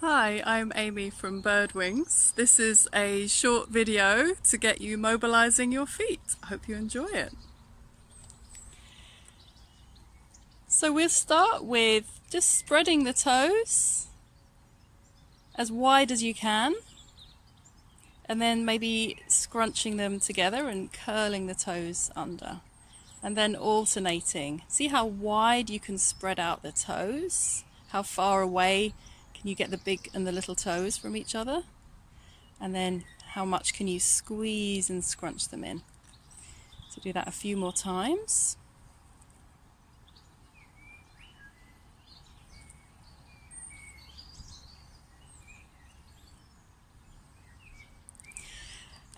Hi, I'm Amy from Birdwings. This is a short video to get you mobilizing your feet. I hope you enjoy it. So we'll start with just spreading the toes as wide as you can, and then maybe scrunching them together and curling the toes under, and then alternating. See how wide you can spread out the toes, how far away can you get the big and the little toes from each other, and then how much can you squeeze and scrunch them in. So do that a few more times.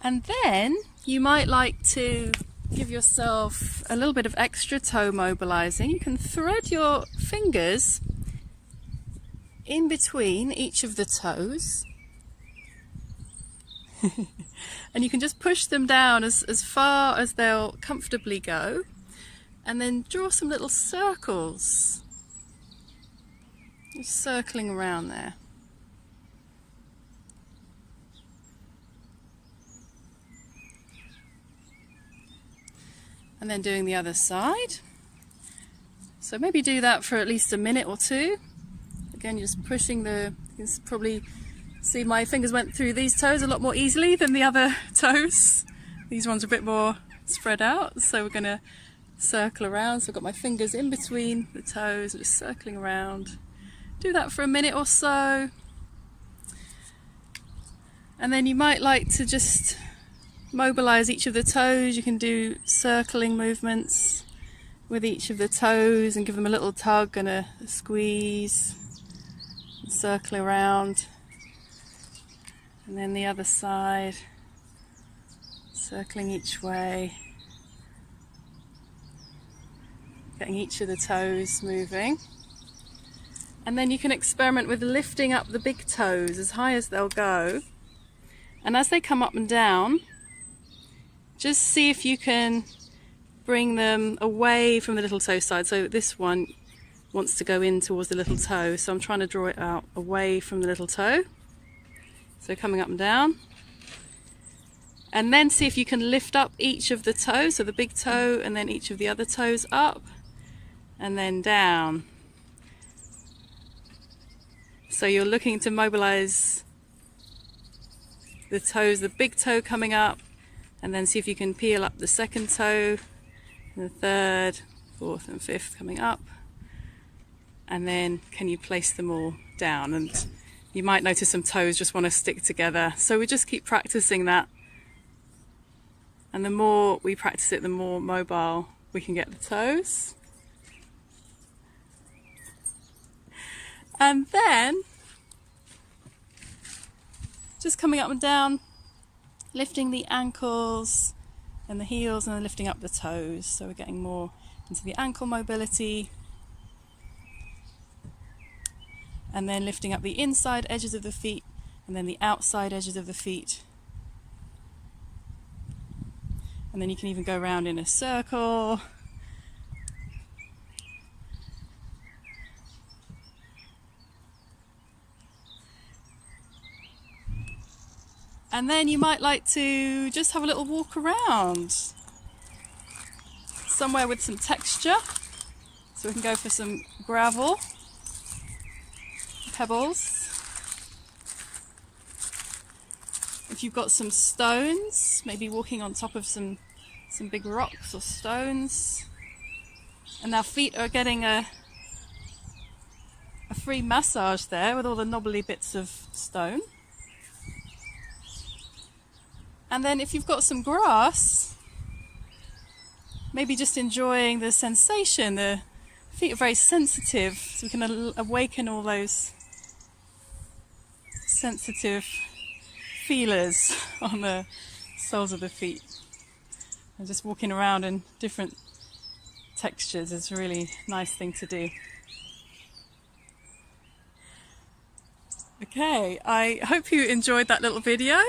And then you might like to give yourself a little bit of extra toe mobilizing. You can thread your fingers in between each of the toes and you can just push them down as far as they'll comfortably go, and then draw some little circles, just circling around there. And then doing the other side. So maybe do that for at least a minute or two. Again, you're just pushing you can probably see my fingers went through these toes a lot more easily than the other toes. These ones are a bit more spread out, so we're going to circle around. So I've got my fingers in between the toes, just circling around. Do that for a minute or so. And then you might like to just mobilize each of the toes. You can do circling movements with each of the toes and give them a little tug and a squeeze. Circle around, and then the other side, circling each way, getting each of the toes moving. And then you can experiment with lifting up the big toes as high as they'll go, and as they come up and down, just see if you can bring them away from the little toe side. So this one wants to go in towards the little toe, so I'm trying to draw it out away from the little toe. So coming up and down, and then see if you can lift up each of the toes, so the big toe and then each of the other toes up and then down. So you're looking to mobilize the toes, the big toe coming up, and then see if you can peel up the second toe, and the third, fourth and fifth coming up. And then can you place them all down? And you might notice some toes just want to stick together. So we just keep practicing that. And the more we practice it, the more mobile we can get the toes. And then just coming up and down, lifting the ankles and the heels, and then lifting up the toes. So we're getting more into the ankle mobility. And then lifting up the inside edges of the feet and then the outside edges of the feet. And then you can even go around in a circle. And then you might like to just have a little walk around somewhere with some texture. So we can go for some gravel, pebbles. If you've got some stones, maybe walking on top of some big rocks or stones. And our feet are getting a free massage there with all the knobbly bits of stone. And then if you've got some grass, maybe just enjoying the sensation. The feet are very sensitive, so we can awaken all those sensitive feelers on the soles of the feet. And just walking around in different textures is a really nice thing to do. Okay, I hope you enjoyed that little video.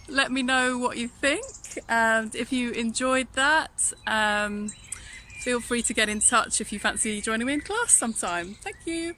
Let me know what you think, and if you enjoyed that, feel free to get in touch if you fancy joining me in class sometime. Thank you.